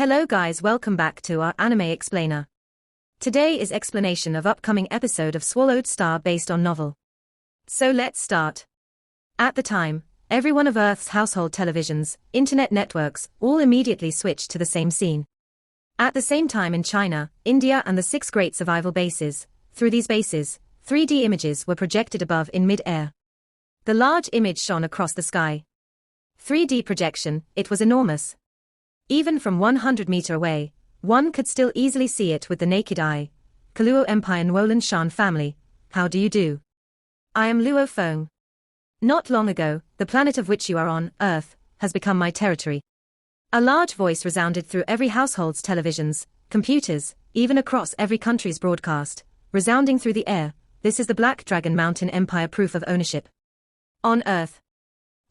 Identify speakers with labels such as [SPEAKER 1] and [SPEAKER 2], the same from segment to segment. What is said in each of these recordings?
[SPEAKER 1] Hello guys, welcome back to our Anime Explainer. Today is explanation of upcoming episode of Swallowed Star based on novel. So let's start. At the time, every one of Earth's household televisions, internet networks, all immediately switched to the same scene. At the same time in China, India and the 6 great survival bases, through these bases, 3D images were projected above in mid-air. The large image shone across the sky. 3D projection, it was enormous. Even from 100 meters away, one could still easily see it with the naked eye. Kaluo Empire Nwolan Shan family, how do you do? I am Luo Feng. Not long ago, the planet of which you are on, Earth, has become my territory. A large voice resounded through every household's televisions, computers, even across every country's broadcast, resounding through the air. This is the Black Dragon Mountain Empire proof of ownership. On Earth.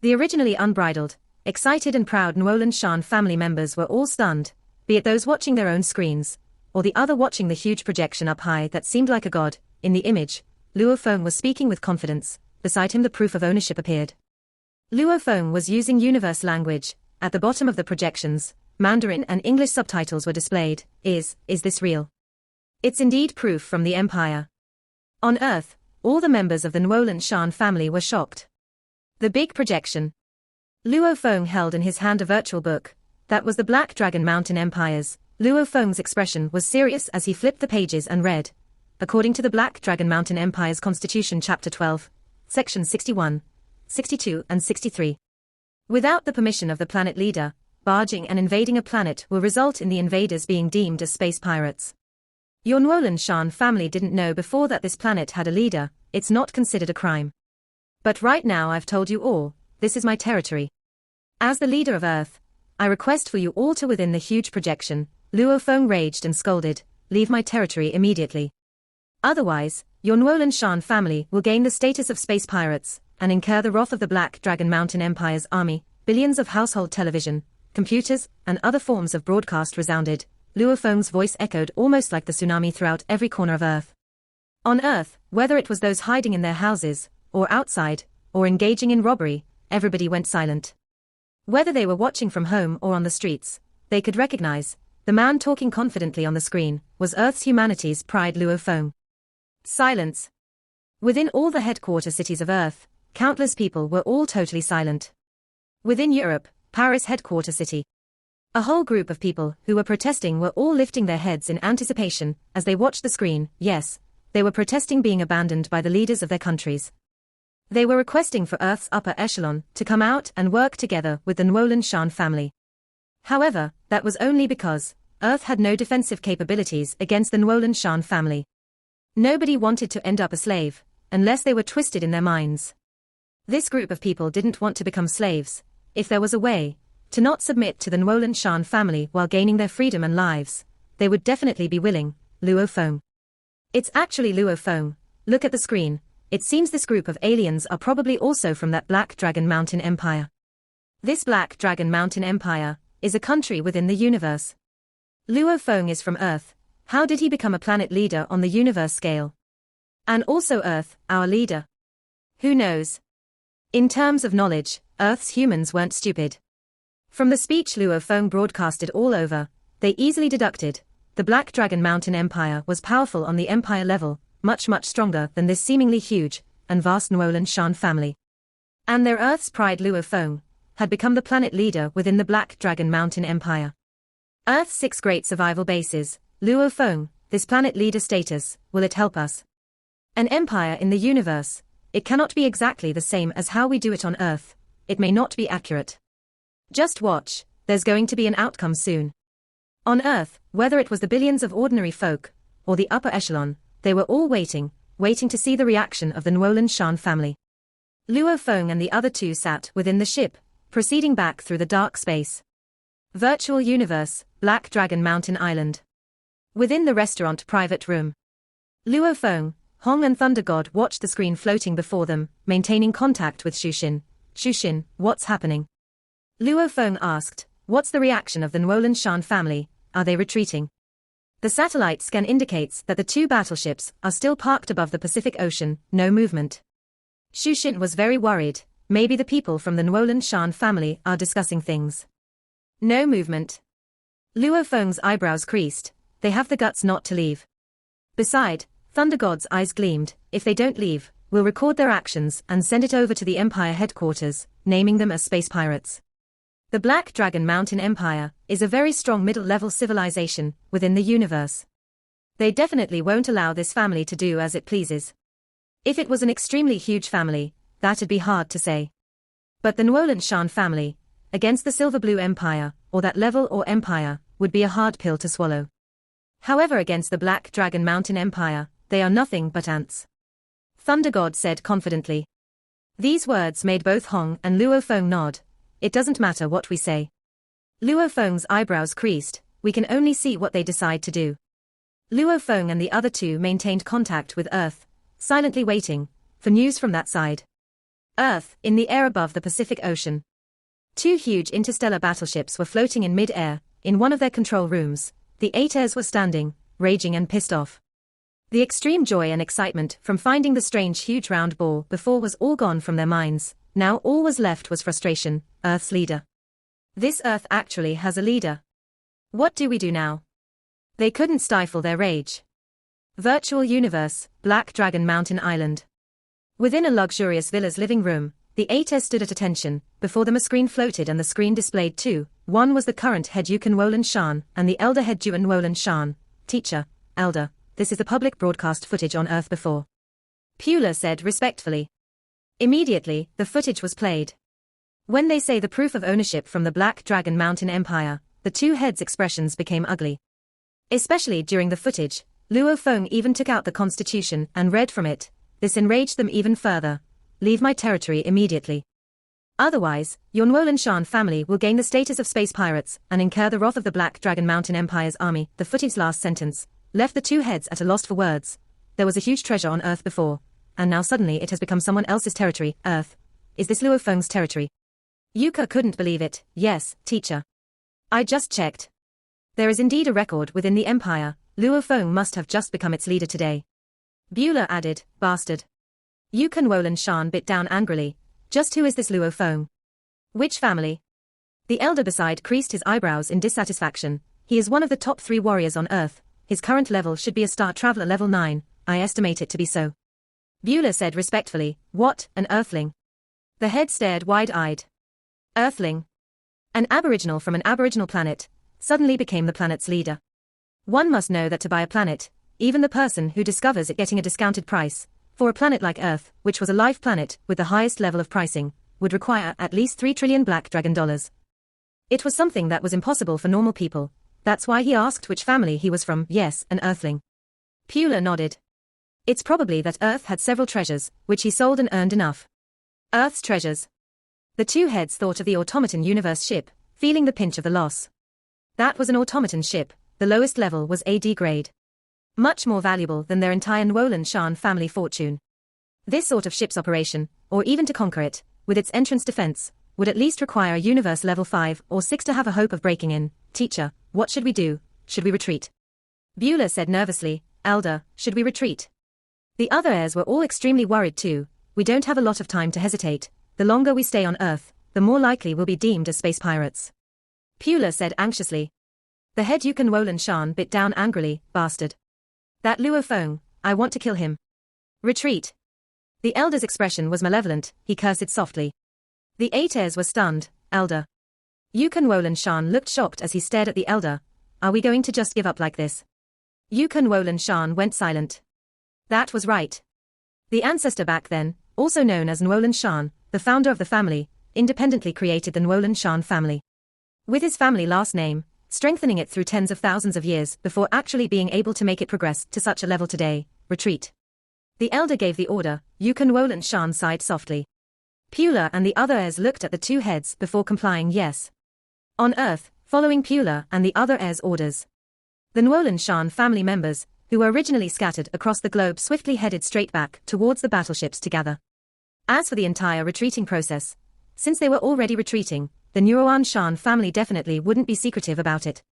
[SPEAKER 1] The originally unbridled, excited and proud Nwolan Shan family members were all stunned, be it those watching their own screens, or the other watching the huge projection up high that seemed like a god. In the image, Luo Feng was speaking with confidence. Beside him the proof of ownership appeared. Luo Feng was using universe language. At the bottom of the projections, Mandarin and English subtitles were displayed. Is this real? It's indeed proof from the Empire. On Earth, all the members of the Nwolan Shan family were shocked. The big projection. Luo Feng held in his hand a virtual book. That was the Black Dragon Mountain Empires. Luo Feng's expression was serious as he flipped the pages and read. According to the Black Dragon Mountain Empire's Constitution Chapter 12, Section 61, 62 and 63. Without the permission of the planet leader, barging and invading a planet will result in the invaders being deemed as space pirates. Your Nwolan Shan family didn't know before that this planet had a leader. It's not considered a crime. But right now I've told you all. This is my territory. As the leader of Earth, I request for you all to within the huge projection. Luo Feng raged and scolded, leave my territory immediately. Otherwise, your Nwolan Shan family will gain the status of space pirates, and incur the wrath of the Black Dragon Mountain Empire's army. Billions of household television, computers, and other forms of broadcast resounded. Luo Feng's voice echoed almost like the tsunami throughout every corner of Earth. On Earth, whether it was those hiding in their houses, or outside, or engaging in robbery, everybody went silent. Whether they were watching from home or on the streets, they could recognize, the man talking confidently on the screen, was Earth's humanity's pride Luo Feng. Silence. Within all the headquarter cities of Earth, countless people were all totally silent. Within Europe, Paris headquarter city. A whole group of people who were protesting were all lifting their heads in anticipation as they watched the screen. Yes, they were protesting being abandoned by the leaders of their countries. They were requesting for Earth's upper echelon to come out and work together with the Nwolan Shan family. However, that was only because Earth had no defensive capabilities against the Nwolan Shan family. Nobody wanted to end up a slave, unless they were twisted in their minds. This group of people didn't want to become slaves. If there was a way to not submit to the Nwolan Shan family while gaining their freedom and lives, they would definitely be willing. Luo Feng. It's actually Luo Feng. Look at the screen. It seems this group of aliens are probably also from that Black Dragon Mountain Empire. This Black Dragon Mountain Empire is a country within the universe. Luo Feng is from Earth. How did he become a planet leader on the universe scale? And also Earth, our leader? Who knows? In terms of knowledge, Earth's humans weren't stupid. From the speech Luo Feng broadcasted all over, they easily deducted, the Black Dragon Mountain Empire was powerful on the empire level, much stronger than this seemingly huge and vast Nwolan Shan family. And their Earth's pride Luo Feng had become the planet leader within the Black Dragon Mountain Empire. Earth's 6 great survival bases, Luo Feng, this planet leader status, will it help us? An empire in the universe, it cannot be exactly the same as how we do it on Earth, it may not be accurate. Just watch, there's going to be an outcome soon. On Earth, whether it was the billions of ordinary folk, or the upper echelon, they were all waiting to see the reaction of the Nwolan Shan family. Luo Feng and the other 2 sat within the ship, proceeding back through the dark space. Virtual universe, Black Dragon Mountain Island. Within the restaurant private room. Luo Feng, Hong and Thunder God watched the screen floating before them, maintaining contact with Shushin. Shushin, what's happening? Luo Feng asked, what's the reaction of the Nwolan Shan family, are they retreating? The satellite scan indicates that the 2 battleships are still parked above the Pacific Ocean, no movement. Shushin was very worried, maybe the people from the Nwolan Shan family are discussing things. No movement. Luo Feng's eyebrows creased. They have the guts not to leave. Beside, Thunder God's eyes gleamed. If they don't leave, we'll record their actions and send it over to the Empire headquarters, naming them as space pirates. The Black Dragon Mountain Empire is a very strong middle-level civilization within the universe. They definitely won't allow this family to do as it pleases. If it was an extremely huge family, that'd be hard to say. But the Nuolan Shan family, against the Silver Blue Empire, or that level or empire, would be a hard pill to swallow. However, against the Black Dragon Mountain Empire, they are nothing but ants. Thunder God said confidently. These words made both Hong and Luo Feng nod. It doesn't matter what we say. Luo Feng's eyebrows creased. We can only see what they decide to do. Luo Feng and the other two maintained contact with Earth, silently waiting for news from that side. Earth, in the air above the Pacific Ocean. Two huge interstellar battleships were floating in mid-air. In one of their control rooms, the 8 heirs were standing, raging and pissed off. The extreme joy and excitement from finding the strange huge round ball before was all gone from their minds. Now all was left was frustration. Earth's leader. This Earth actually has a leader. What do we do now? They couldn't stifle their rage. Virtual universe, Black Dragon Mountain Island. Within a luxurious villa's living room, the 8 heirs stood at attention. Before them a screen floated and the screen displayed two. One was the current head Yukon Wolan Shan and the elder head Juan Wolan Shan. Teacher, elder, this is the public broadcast footage on Earth before. Pula said respectfully. Immediately, the footage was played. When they say the proof of ownership from the Black Dragon Mountain Empire, the two heads' expressions became ugly. Especially during the footage, Luo Feng even took out the constitution and read from it. This enraged them even further. Leave my territory immediately. Otherwise, your Nuolan Shan family will gain the status of space pirates and incur the wrath of the Black Dragon Mountain Empire's army. The footage's last sentence left the two heads at a loss for words. There was a huge treasure on Earth before, and now suddenly it has become someone else's territory. Earth. Is this Luo Feng's territory? Yuka couldn't believe it. Yes, teacher. I just checked. There is indeed a record within the Empire. Luo Feng must have just become its leader today. Beulah added, bastard. Yukon Wolan Shan bit down angrily. Just who is this Luo Feng? Which family? The elder beside creased his eyebrows in dissatisfaction. He is one of the top 3 warriors on Earth. His current level should be a Star Traveler level 9. I estimate it to be so. Beulah said respectfully, what, an Earthling? The head stared wide-eyed. Earthling. An aboriginal from an aboriginal planet, suddenly became the planet's leader. One must know that to buy a planet, even the person who discovers it getting a discounted price, for a planet like Earth, which was a life planet with the highest level of pricing, would require at least 3 trillion Black Dragon dollars. It was something that was impossible for normal people. That's why he asked which family he was from. Yes, an Earthling. Pula nodded. It's probably that Earth had several treasures, which he sold and earned enough. Earth's treasures. The two heads thought of the automaton universe ship, feeling the pinch of the loss. That was an automaton ship. The lowest level was AD grade. Much more valuable than their entire Nuolan Shan family fortune. This sort of ship's operation, or even to conquer it, with its entrance defense, would at least require a universe level 5 or 6 to have a hope of breaking in. Teacher, what should we do? Should we retreat? Beulah said nervously, elder, should we retreat? The other heirs were all extremely worried too. We don't have a lot of time to hesitate. The longer we stay on Earth, the more likely we'll be deemed as space pirates. Pula said anxiously. The head Yukon Wolan Shan bit down angrily, bastard. That Luo Feng, I want to kill him. Retreat. The elder's expression was malevolent. He cursed softly. The 8 heirs were stunned. Elder. Yukon Wolan Shan looked shocked as he stared at the elder. Are we going to just give up like this? Yukon Wolan Shan went silent. That was right. The ancestor back then, also known as Nuolan Shan, the founder of the family, independently created the Nuolan Shan family. With his family last name, strengthening it through tens of thousands of years before actually being able to make it progress to such a level today. Retreat. The elder gave the order. Yukon Wolan Shan sighed softly. Pula and the other heirs looked at the two heads before complying yes. On Earth, following Pula and the other heirs' orders, the Nuolan Shan family members, who were originally scattered across the globe, swiftly headed straight back towards the battleships to gather. As for the entire retreating process, since they were already retreating, the Nuolan Shan family definitely wouldn't be secretive about it.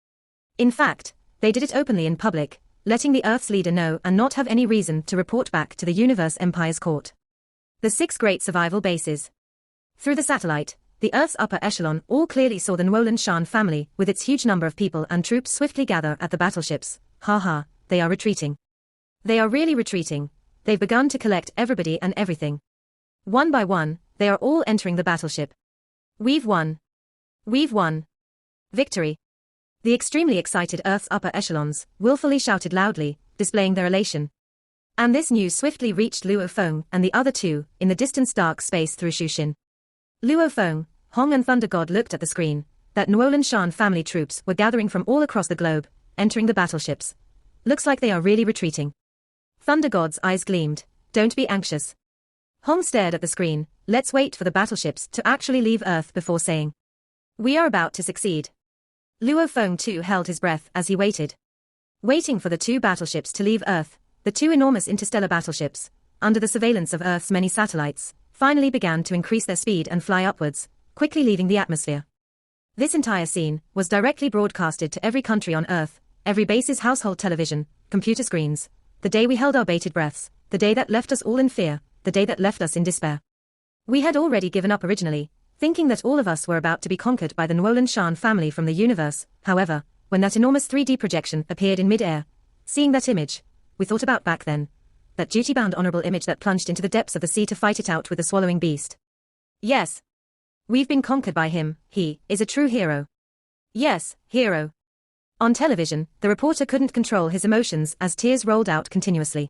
[SPEAKER 1] In fact, they did it openly in public, letting the Earth's leader know and not have any reason to report back to the Universe Empire's court. The 6 great survival bases. Through the satellite, the Earth's upper echelon all clearly saw the Nuolan Shan family with its huge number of people and troops swiftly gather at the battleships. Ha, they are retreating. They are really retreating. They've begun to collect everybody and everything. One by one, they are all entering the battleship. We've won. We've won. Victory. The extremely excited Earth's upper echelons willfully shouted loudly, displaying their elation. And this news swiftly reached Luo Feng and the other two, in the distance dark space through Shushin. Luo Feng, Hong and Thunder God looked at the screen, that Nuolan Shan family troops were gathering from all across the globe, entering the battleships. Looks like they are really retreating. Thunder God's eyes gleamed. Don't be anxious. Hong stared at the screen. Let's wait for the battleships to actually leave Earth before saying. We are about to succeed. Luo Feng too held his breath as he waited. Waiting for the two battleships to leave Earth, the two enormous interstellar battleships, under the surveillance of Earth's many satellites, finally began to increase their speed and fly upwards, quickly leaving the atmosphere. This entire scene was directly broadcasted to every country on Earth, every base's household television, computer screens, the day we held our bated breaths, the day that left us all in fear, the day that left us in despair. We had already given up originally, thinking that all of us were about to be conquered by the Nuolan Shan family from the universe. However, when that enormous 3D projection appeared in mid-air, seeing that image, we thought about back then, that duty-bound honorable image that plunged into the depths of the sea to fight it out with the swallowing beast. Yes. We've been conquered by him. He is a true hero. Yes, hero. On television, the reporter couldn't control his emotions as tears rolled out continuously.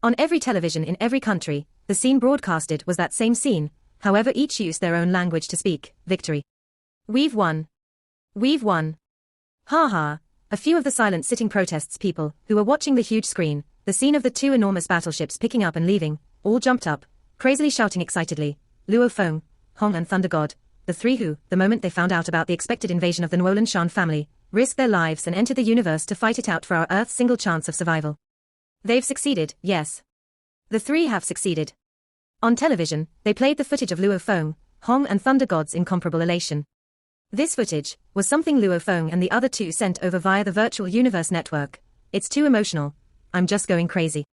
[SPEAKER 1] On every television in every country, the scene broadcasted was that same scene, however each used their own language to speak. Victory. We've won. We've won. Ha. A few of the silent sitting protests people, who were watching the huge screen, the scene of the two enormous battleships picking up and leaving, all jumped up, crazily shouting excitedly. Luo Feng, Hong and Thunder God, the three who, the moment they found out about the expected invasion of the Nuolan Shan family, risked their lives and entered the universe to fight it out for our Earth's single chance of survival. They've succeeded, yes. The three have succeeded. On television, they played the footage of Luo Feng, Hong and Thunder God's incomparable elation. This footage was something Luo Feng and the other two sent over via the virtual universe network. It's too emotional. I'm just going crazy.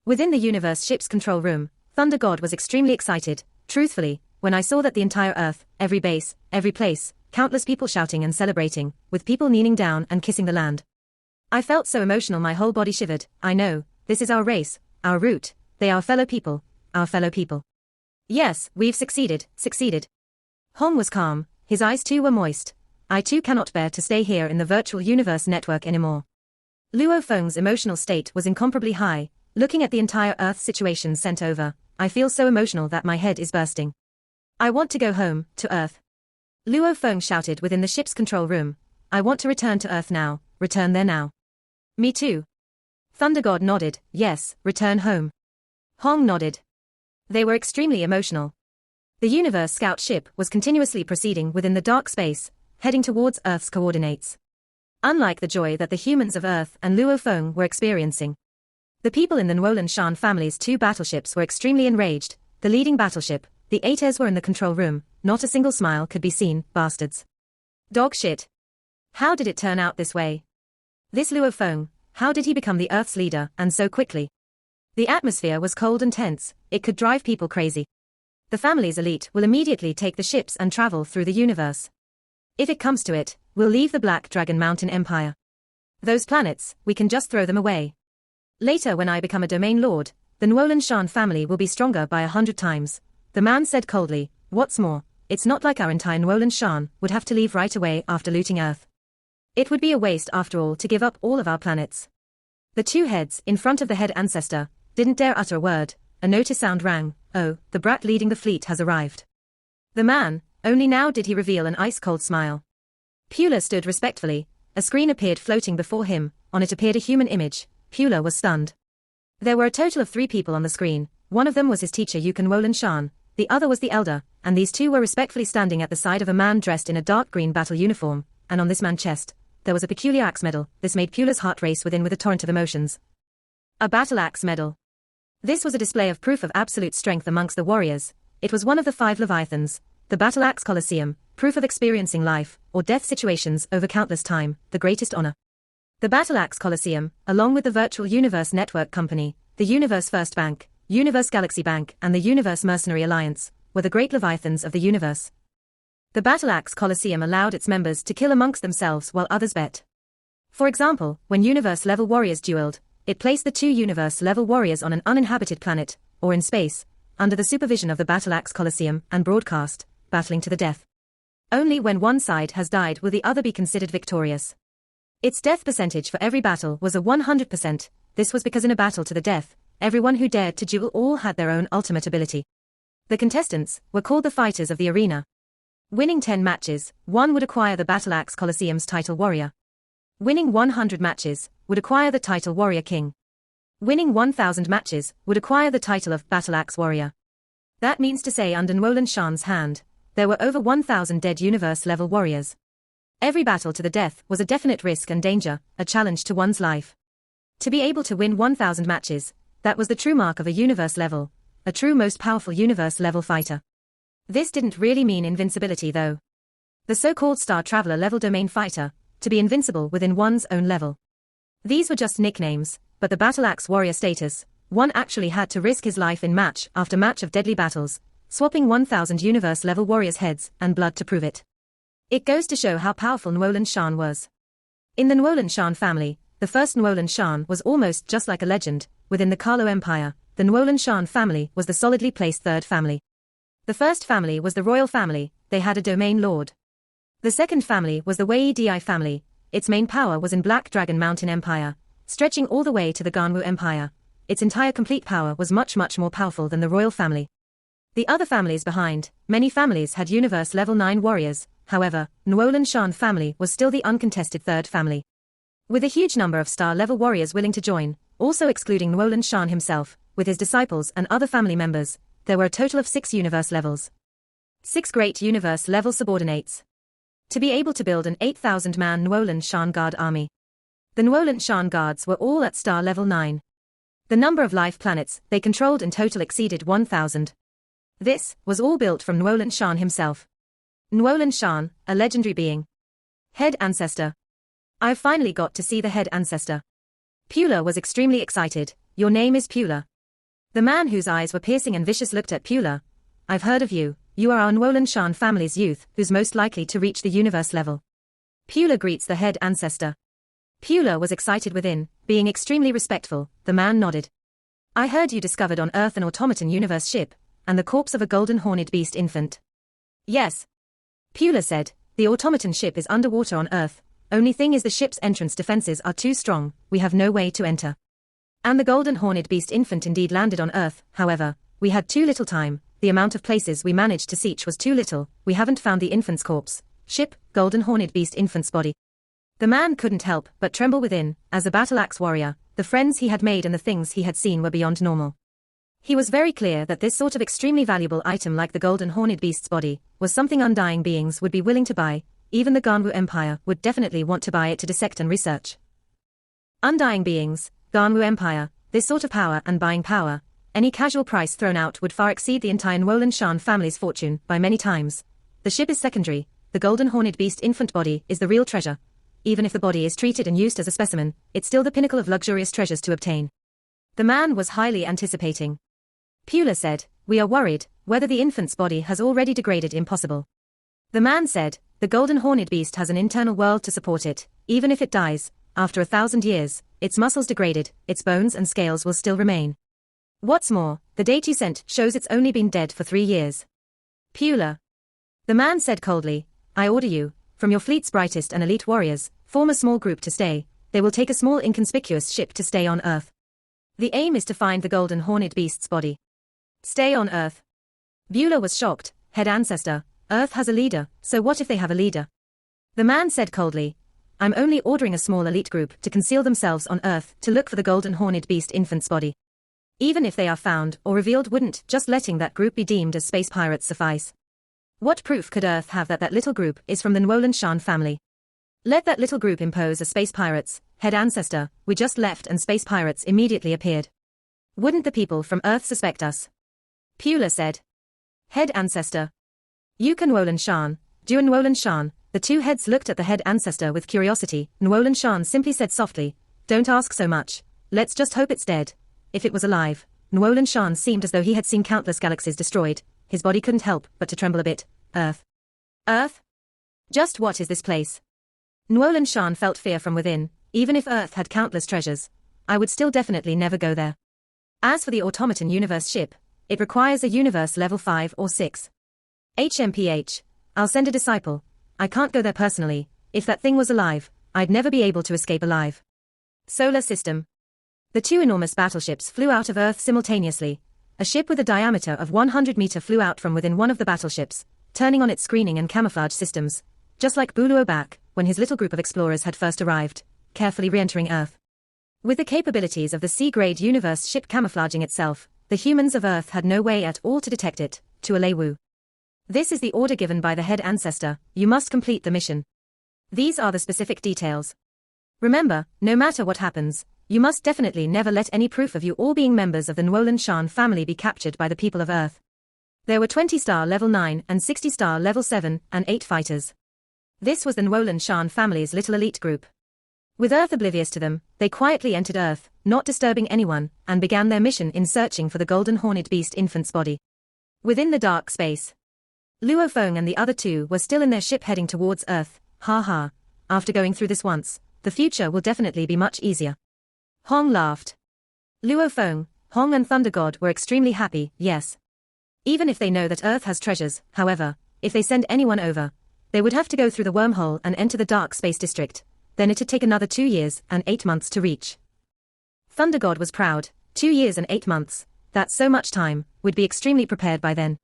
[SPEAKER 1] Within the universe ship's control room, Thunder God was extremely excited. Truthfully, when I saw that the entire Earth, every base, every place, countless people shouting and celebrating, with people kneeling down and kissing the land. I felt so emotional my whole body shivered. I know, this is our race, our route, they are fellow people, our fellow people. Yes, we've succeeded. Hong was calm, his eyes too were moist. I too cannot bear to stay here in the virtual universe network anymore. Luo Feng's emotional state was incomparably high. Looking at the entire Earth situation sent over, I feel so emotional that my head is bursting. I want to go home, to Earth. Luo Feng shouted within the ship's control room. I want to return to Earth now, return there now. Me too. Thunder God nodded, yes, return home. Hong nodded. They were extremely emotional. The Universe Scout ship was continuously proceeding within the dark space, heading towards Earth's coordinates. Unlike the joy that the humans of Earth and Luo Feng were experiencing, the people in the Nuolan Shan family's two battleships were extremely enraged. The leading battleship, the 8s were in the control room, not a single smile could be seen, bastards. Dog shit. How did it turn out this way? This Luo Feng, how did he become the Earth's leader, and so quickly? The atmosphere was cold and tense, it could drive people crazy. The family's elite will immediately take the ships and travel through the universe. If it comes to it, we'll leave the Black Dragon Mountain Empire. Those planets, we can just throw them away. Later when I become a domain lord, the Nuolan Shan family will be stronger by 100 times. The man said coldly, what's more, it's not like our entire Nuolan Shan would have to leave right away after looting Earth. It would be a waste after all to give up all of our planets. The two heads in front of the head ancestor didn't dare utter a word. A notice sound rang. Oh, the brat leading the fleet has arrived. The man, only now did he reveal an ice-cold smile. Pula stood respectfully. A screen appeared floating before him. On it appeared a human image. Pula was stunned. There were a total of 3 people on the screen. One of them was his teacher Yukon Nuolan Shan, the other was the elder, and these two were respectfully standing at the side of a man dressed in a dark green battle uniform, and on this man's chest, there was a peculiar axe medal. This made Pula's heart race within with a torrent of emotions. A battle axe medal. This was a display of proof of absolute strength amongst the warriors. It was one of the 5 Leviathans, the Battle Axe Colosseum, proof of experiencing life or death situations over countless time, the greatest honor. The Battle Axe Colosseum, along with the Virtual Universe Network Company, the Universe First Bank, Universe Galaxy Bank and the Universe Mercenary Alliance, were the great Leviathans of the universe. The Battle Axe Coliseum allowed its members to kill amongst themselves while others bet. For example, when universe-level warriors dueled, it placed the two universe-level warriors on an uninhabited planet, or in space, under the supervision of the Battle Axe Coliseum and broadcast, battling to the death. Only when one side has died will the other be considered victorious. Its death percentage for every battle was a 100%. This was because in a battle to the death, everyone who dared to duel all had their own ultimate ability. The contestants were called the fighters of the arena. Winning 10 matches, one would acquire the Battle Axe Coliseum's title warrior. Winning 100 matches would acquire the title Warrior King. Winning 1,000 matches would acquire the title of Battle Axe Warrior. That means to say under Nuolan Shan's hand, there were over 1,000 dead universe-level warriors. Every battle to the death was a definite risk and danger, a challenge to one's life. To be able to win 1,000 matches, that was the true mark of a universe-level, a true most powerful universe-level fighter. This didn't really mean invincibility though. The so-called Star Traveler level domain fighter, to be invincible within one's own level. These were just nicknames, but the Battle Axe Warrior status, one actually had to risk his life in match after match of deadly battles, swapping 1,000 universe-level warriors' heads and blood to prove it. It goes to show how powerful Nuolan Shan was. In the Nuolan Shan family, the first Nuolan Shan was almost just like a legend. Within the Carlo Empire, the Nuolan Shan family was the solidly placed third family. The first family was the royal family, they had a domain lord. The second family was the Wei Di family, its main power was in Black Dragon Mountain Empire, stretching all the way to the Ganwu Empire. Its entire complete power was much more powerful than the royal family. The other families behind, many families had universe level 9 warriors, however, Nuolan Shan family was still the uncontested third family. With a huge number of star level warriors willing to join, also excluding Nuolan Shan himself, with his disciples and other family members, there were a total of 6 universe levels. 6 great universe level subordinates. To be able to build an 8,000-man Nuolan Shan Guard army. The Nuolan Shan Guards were all at star level 9. The number of life planets they controlled in total exceeded 1,000. This was all built from Nuolan Shan himself. Nuolan Shan, a legendary being. Head Ancestor. I've finally got to see the Head Ancestor. Pula was extremely excited. Your name is Pula. The man whose eyes were piercing and vicious looked at Pula. I've heard of you. You are our Nuolan Shan family's youth, who's most likely to reach the universe level. Pula greets the Head Ancestor. Pula was excited within, being extremely respectful. The man nodded. I heard you discovered on Earth an automaton universe ship, and the corpse of a golden horned beast infant. Yes. Pula said, the automaton ship is underwater on Earth, only thing is the ship's entrance defenses are too strong, we have no way to enter. And the golden horned beast infant indeed landed on Earth, however, we had too little time, the amount of places we managed to siege was too little, we haven't found the infant's corpse, ship, golden horned beast infant's body. The man couldn't help but tremble within, as a battle axe warrior, the friends he had made and the things he had seen were beyond normal. He was very clear that this sort of extremely valuable item like the golden horned beast's body, was something undying beings would be willing to buy, even the Ganwu Empire would definitely want to buy it to dissect and research. Undying beings, Ganwu Empire, this sort of power and buying power, any casual price thrown out would far exceed the entire Nuolan Shan family's fortune by many times. The ship is secondary, the golden horned beast infant body is the real treasure. Even if the body is treated and used as a specimen, it's still the pinnacle of luxurious treasures to obtain. The man was highly anticipating. Pula said, we are worried, whether the infant's body has already degraded impossible. The man said, the golden horned beast has an internal world to support it, even if it dies, after 1,000 years, its muscles degraded, its bones and scales will still remain. What's more, the date you sent shows it's only been dead for 3 years. Pula. The man said coldly, I order you, from your fleet's brightest and elite warriors, form a small group to stay, they will take a small inconspicuous ship to stay on Earth. The aim is to find the golden horned beast's body. Stay on Earth. Beulah was shocked, Head Ancestor, Earth has a leader, so what if they have a leader? The man said coldly, I'm only ordering a small elite group to conceal themselves on Earth to look for the golden horned beast infant's body. Even if they are found or revealed wouldn't just letting that group be deemed as space pirates suffice. What proof could Earth have that that little group is from the Nuolan Shan family? Let that little group impose as space pirates, Head Ancestor, we just left and space pirates immediately appeared. Wouldn't the people from Earth suspect us? Pula said. Head Ancestor. You can Nuolan Shan, Duan Nuolan Shan, the two heads looked at the Head Ancestor with curiosity. Nuolan Shan simply said softly, don't ask so much, let's just hope it's dead. If it was alive, Nuolan Shan seemed as though he had seen countless galaxies destroyed, his body couldn't help but to tremble a bit. Earth. Earth? Just what is this place? Llewellyn Shan felt fear from within. Even if Earth had countless treasures, I would still definitely never go there. As for the automaton universe ship, it requires a universe level 5 or 6. HMPH, I'll send a disciple. I can't go there personally. If that thing was alive, I'd never be able to escape alive. Solar system. The two enormous battleships flew out of Earth simultaneously. A ship with a diameter of 100 meters flew out from within one of the battleships, turning on its screening and camouflage systems, just like Buluo back when his little group of explorers had first arrived, carefully re-entering Earth. With the capabilities of the C-grade universe ship camouflaging itself, the humans of Earth had no way at all to detect it. To Alewu. This is the order given by the head ancestor. You must complete the mission. These are the specific details. Remember, no matter what happens, you must definitely never let any proof of you all being members of the Llewellyn Shan family be captured by the people of Earth. There were 20-star level 9 and 60-star level 7 and 8 fighters. This was the Llewellyn Shan family's little elite group. With Earth oblivious to them, they quietly entered Earth, not disturbing anyone, and began their mission in searching for the golden horned beast infant's body. Within the dark space, Luo Feng and the other two were still in their ship heading towards Earth. Ha ha. After going through this once, the future will definitely be much easier. Hong laughed. Luo Feng, Hong and Thunder God were extremely happy, yes. Even if they know that Earth has treasures, however, if they send anyone over, they would have to go through the wormhole and enter the dark space district. Then it'd take another 2 years and 8 months to reach. Thunder God was proud. 2 years and 8 months. That's so much time. Would be extremely prepared by then.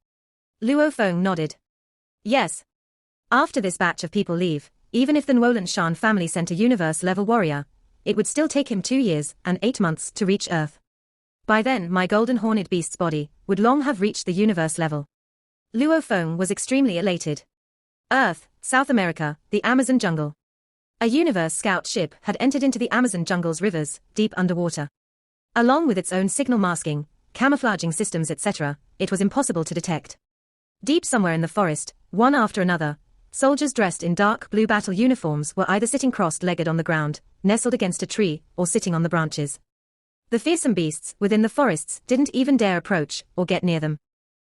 [SPEAKER 1] Luo Feng nodded. Yes. After this batch of people leave, even if the Llewellyn Shan family sent a universe-level warrior, it would still take him 2 years and 8 months to reach Earth. By then my golden horned beast's body would long have reached the universe level. Luo Feng was extremely elated. Earth, South America, the Amazon jungle. A universe scout ship had entered into the Amazon jungle's rivers, deep underwater. Along with its own signal masking, camouflaging systems etc., it was impossible to detect. Deep somewhere in the forest, one after another, soldiers dressed in dark blue battle uniforms were either sitting crossed-legged on the ground, nestled against a tree, or sitting on the branches. The fearsome beasts within the forests didn't even dare approach or get near them.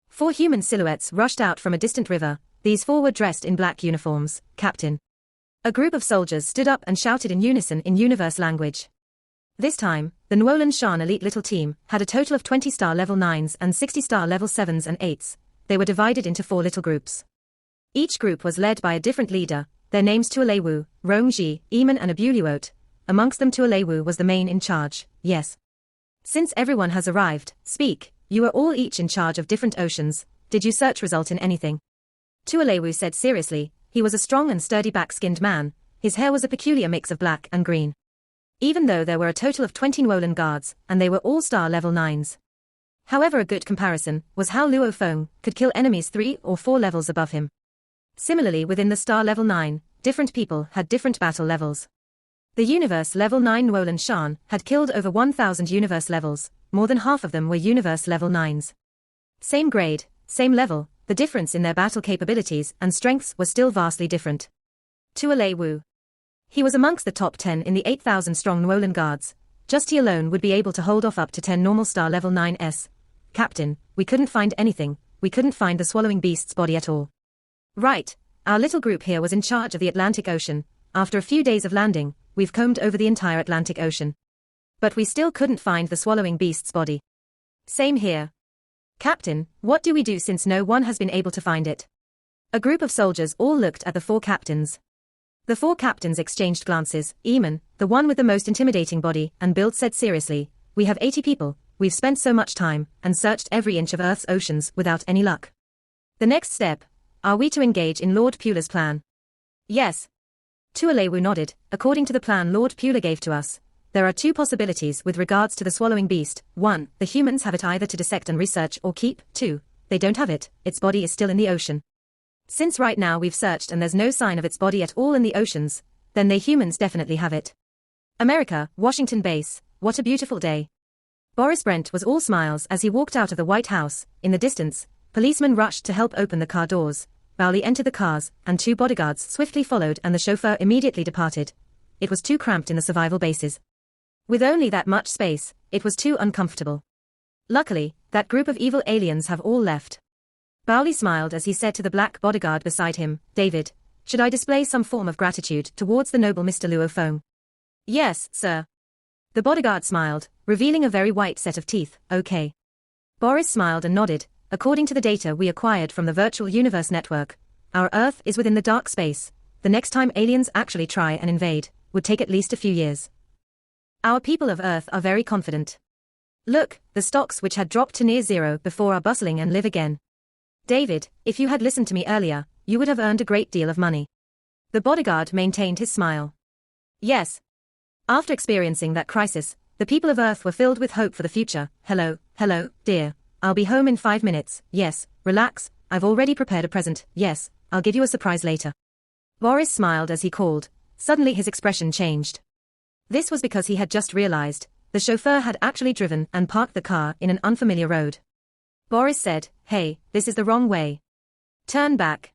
[SPEAKER 1] 4 human silhouettes rushed out from a distant river. These 4 were dressed in black uniforms. Captain. A group of soldiers stood up and shouted in unison in universe language. This time, the Llewellyn Shan elite little team had a total of 20-star level 9s and 60-star level 7s and 8s. They were divided into 4 little groups. Each group was led by a different leader. Their names Tualewu, Rongji, Eamon and Abuluot. Amongst them Tualewu was the main in charge. Yes. Since everyone has arrived, speak. You are all each in charge of different oceans. Did your search result in anything? Tualewu said seriously. He was a strong and sturdy back-skinned man. His hair was a peculiar mix of black and green. Even though there were a total of 20 Llewellyn guards, and they were all star level 9s. However, a good comparison was how Luo Feng could kill enemies 3 or 4 levels above him. Similarly, within the star level 9, different people had different battle levels. The universe level 9 Llewellyn Shan had killed over 1,000 universe levels. More than half of them were universe level 9s. Same grade, same level. The difference in their battle capabilities and strengths was still vastly different. Tualewu. He was amongst the top 10 in the 8,000-strong Llewellyn guards. Just he alone would be able to hold off up to 10 normal star level 9s. Captain, we couldn't find anything. We couldn't find the swallowing beast's body at all. Right. Our little group here was in charge of the Atlantic Ocean. After a few days of landing, we've combed over the entire Atlantic Ocean. But we still couldn't find the swallowing beast's body. Same here. Captain, what do we do since no one has been able to find it? A group of soldiers all looked at the 4 captains. The 4 captains exchanged glances. Eamon, the one with the most intimidating body and build, said seriously, we have 80 people. We've spent so much time and searched every inch of Earth's oceans without any luck. The next step, are we to engage in Lord Pula's plan? Yes. Tualewu nodded. According to the plan Lord Pula gave to us, there are 2 possibilities with regards to the swallowing beast. 1, the humans have it either to dissect and research or keep. 2, they don't have it, its body is still in the ocean. Since right now we've searched and there's no sign of its body at all in the oceans, then they humans definitely have it. America, Washington base, what a beautiful day. Boris Brent was all smiles as he walked out of the White House. In the distance, policemen rushed to help open the car doors. Bowley entered the cars, and 2 bodyguards swiftly followed and the chauffeur immediately departed. It was too cramped in the survival bases. With only that much space, it was too uncomfortable. Luckily, that group of evil aliens have all left. Bowley smiled as he said to the black bodyguard beside him, David, should I display some form of gratitude towards the noble Mr. Luo Feng? Yes, sir. The bodyguard smiled, revealing a very white set of teeth. Okay. Boris smiled and nodded. According to the data we acquired from the virtual universe network, our Earth is within the dark space. The next time aliens actually try and invade would take at least a few years. Our people of Earth are very confident. Look, the stocks which had dropped to near zero before are bustling and live again. David, if you had listened to me earlier, you would have earned a great deal of money. The bodyguard maintained his smile. Yes. After experiencing that crisis, the people of Earth were filled with hope for the future. Hello, dear. I'll be home in 5 minutes. Yes, relax, I've already prepared a present. Yes, I'll give you a surprise later. Boris smiled as he called. Suddenly his expression changed. This was because he had just realized the chauffeur had actually driven and parked the car in an unfamiliar road. Boris said, Hey, this is the wrong way. Turn back.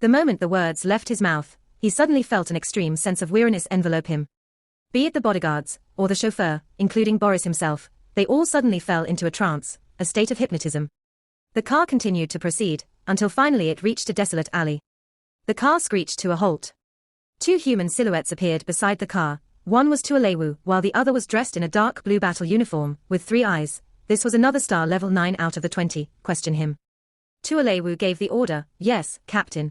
[SPEAKER 1] The moment the words left his mouth, he suddenly felt an extreme sense of weariness envelope him. Be it the bodyguards, or the chauffeur, including Boris himself, they all suddenly fell into a trance, a state of hypnotism. The car continued to proceed, until finally it reached a desolate alley. The car screeched to a halt. 2 human silhouettes appeared beside the car. One was Tualewu, while the other was dressed in a dark blue battle uniform, with 3 eyes. This was another star level 9 out of the 20, question him. Tualewu gave the order, Yes, Captain.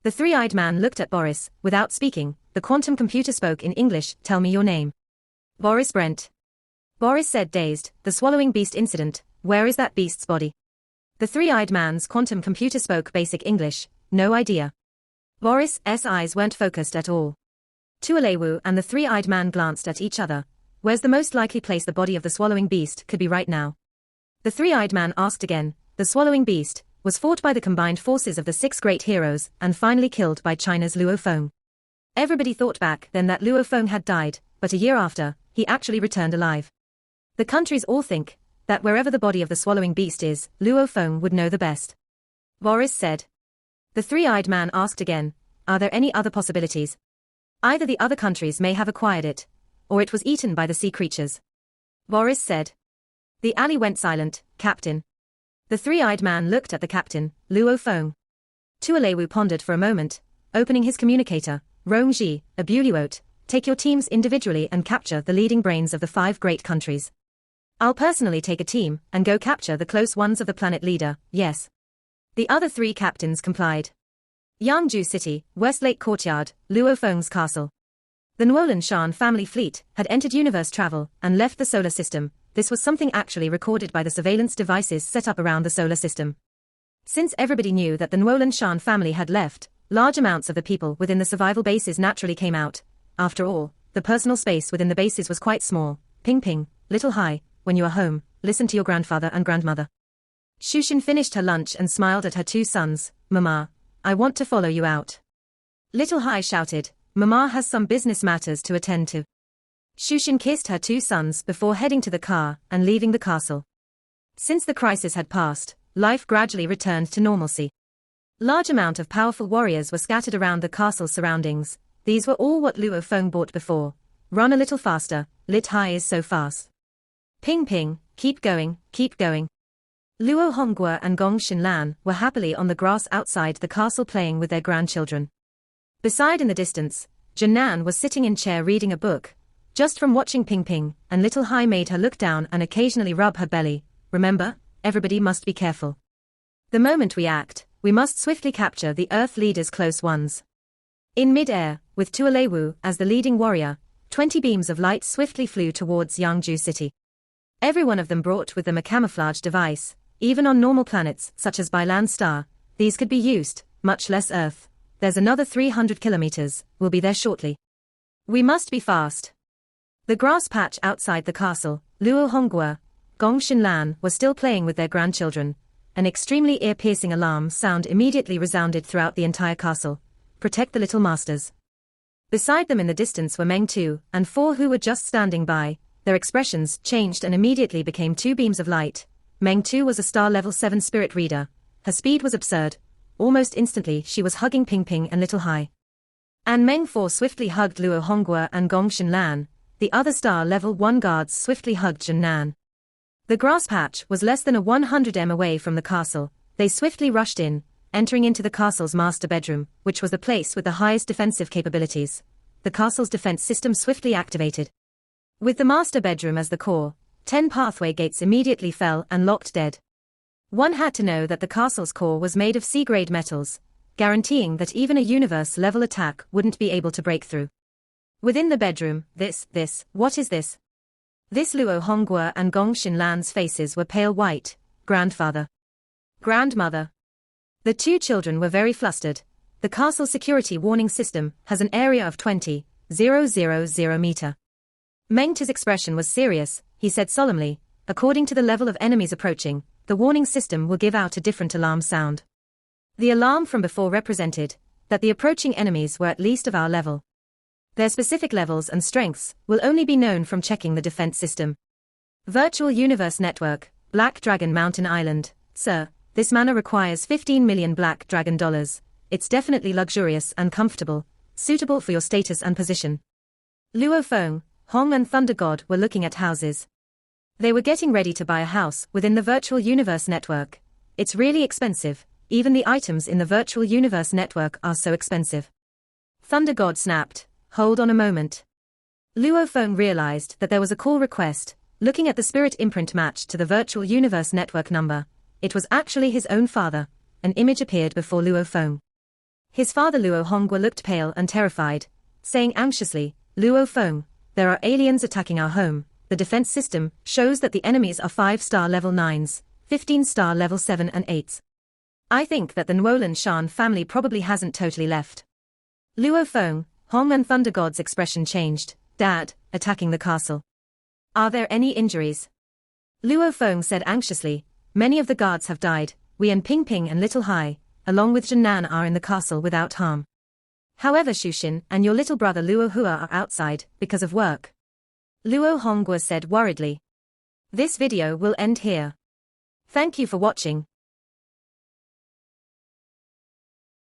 [SPEAKER 1] The 3-eyed man looked at Boris, without speaking. The quantum computer spoke in English, Tell me your name. Boris Brent. Boris said dazed, The swallowing beast incident, where is that beast's body? The 3-eyed man's quantum computer spoke basic English, No idea. Boris's eyes weren't focused at all. Tualewu and the 3-eyed man glanced at each other. Where's the most likely place the body of the swallowing beast could be right now? The 3-eyed man asked again. The swallowing beast was fought by the combined forces of the 6 great heroes and finally killed by China's Luo Feng. Everybody thought back then that Luo Feng had died, but a year after, he actually returned alive. The countries all think that wherever the body of the swallowing beast is, Luo Feng would know the best. Boris said. The 3-eyed man asked again, Are there any other possibilities? Either the other countries may have acquired it, or it was eaten by the sea creatures. Boris said. The alley went silent, Captain. The 3-eyed man looked at the captain, Luo Feng. Tualewu pondered for a moment, opening his communicator, Rongji, Abuliwot, take your teams individually and capture the leading brains of the 5 great countries. I'll personally take a team and go capture the close ones of the planet leader, yes. The other 3 captains complied. Yangju City, Westlake Courtyard, Luo Feng's castle. The Nuolan Shan family fleet had entered universe travel and left the solar system. This was something actually recorded by the surveillance devices set up around the solar system. Since everybody knew that the Nuolan Shan family had left, large amounts of the people within the survival bases naturally came out. After all, the personal space within the bases was quite small. Ping ping, little Hai, when you are home, listen to your grandfather and grandmother. Shushin finished her lunch and smiled at her 2 sons. Mama, I want to follow you out. Little Hai shouted, Mama has some business matters to attend to. Shushin kissed her 2 sons before heading to the car and leaving the castle. Since the crisis had passed, life gradually returned to normalcy. Large amount of powerful warriors were scattered around the castle's surroundings. These were all what Luo Feng bought before. Run a little faster, Lit Hai is so fast. Ping ping, keep going, keep going. Luo Hongguo and Gong Xinlan were happily on the grass outside the castle playing with their grandchildren. Beside in the distance, Junnan was sitting in chair reading a book. Just from watching Ping Ping, and Little Hai made her look down and occasionally rub her belly. Remember, everybody must be careful. The moment we act, we must swiftly capture the Earth leader's close ones. In mid-air, with Tualewu as the leading warrior, 20 beams of light swiftly flew towards Yangju City. Every one of them brought with them a camouflage device. Even on normal planets, such as Bilan Star, these could be used, much less Earth. There's another 300 kilometers, we'll be there shortly. We must be fast. The grass patch outside the castle, Luo Hongguo, Gong Xinlan were still playing with their grandchildren. An extremely ear-piercing alarm sound immediately resounded throughout the entire castle. Protect the little masters. Beside them in the distance were Meng Tu and 4 who were just standing by. Their expressions changed and immediately became 2 beams of light. Meng Tu was a star level 7 spirit reader. Her speed was absurd. Almost instantly she was hugging Ping Ping and Little Hai. And Meng 4 swiftly hugged Luo Hongguo and Gong Xinlan. The other star level 1 guards swiftly hugged Junnan. The grass patch was less than a 100 m away from the castle. They swiftly rushed in, entering into the castle's master bedroom, which was the place with the highest defensive capabilities. The castle's defense system swiftly activated. With the master bedroom as the core, 10 pathway gates immediately fell and locked dead. One had to know that the castle's core was made of C-grade metals, guaranteeing that even a universe-level attack wouldn't be able to break through. Within the bedroom, what is this? This Luo Hongguo and Gong Xinlan's faces were pale white. Grandfather. Grandmother. The two children were very flustered. The castle's security warning system has an area of 20,000 meter. Meng Tu's expression was serious. He said solemnly, according to the level of enemies approaching, the warning system will give out a different alarm sound. The alarm from before represented that the approaching enemies were at least of our level. Their specific levels and strengths will only be known from checking the defense system. Virtual Universe Network, Black Dragon Mountain Island. Sir, this manor requires 15 million Black Dragon dollars. It's definitely luxurious and comfortable, suitable for your status and position. Luo Feng, Hong and Thunder God were looking at houses. They were getting ready to buy a house within the Virtual Universe Network. It's really expensive, even the items in the Virtual Universe Network are so expensive. Thunder God snapped, hold on a moment. Luo Feng realized that there was a call request. Looking at the spirit imprint matched to the Virtual Universe Network number, it was actually his own father. An image appeared before Luo Feng. His father Luo Hongguo looked pale and terrified, saying anxiously, Luo Feng, there are aliens attacking our home. The defense system shows that the enemies are 5-star level 9s, 15-star level 7 and 8s. I think that the Nuolan Shan family probably hasn't totally left. Luo Feng, Hong and Thunder God's expression changed. Dad, attacking the castle. Are there any injuries? Luo Feng said anxiously, many of the guards have died. We and Ping Ping and Little Hai, along with Jinnan are in the castle without harm. However, Shushin and your little brother Luo Hua are outside because of work. Luo Hongguo said worriedly. This video will end here. Thank you for watching.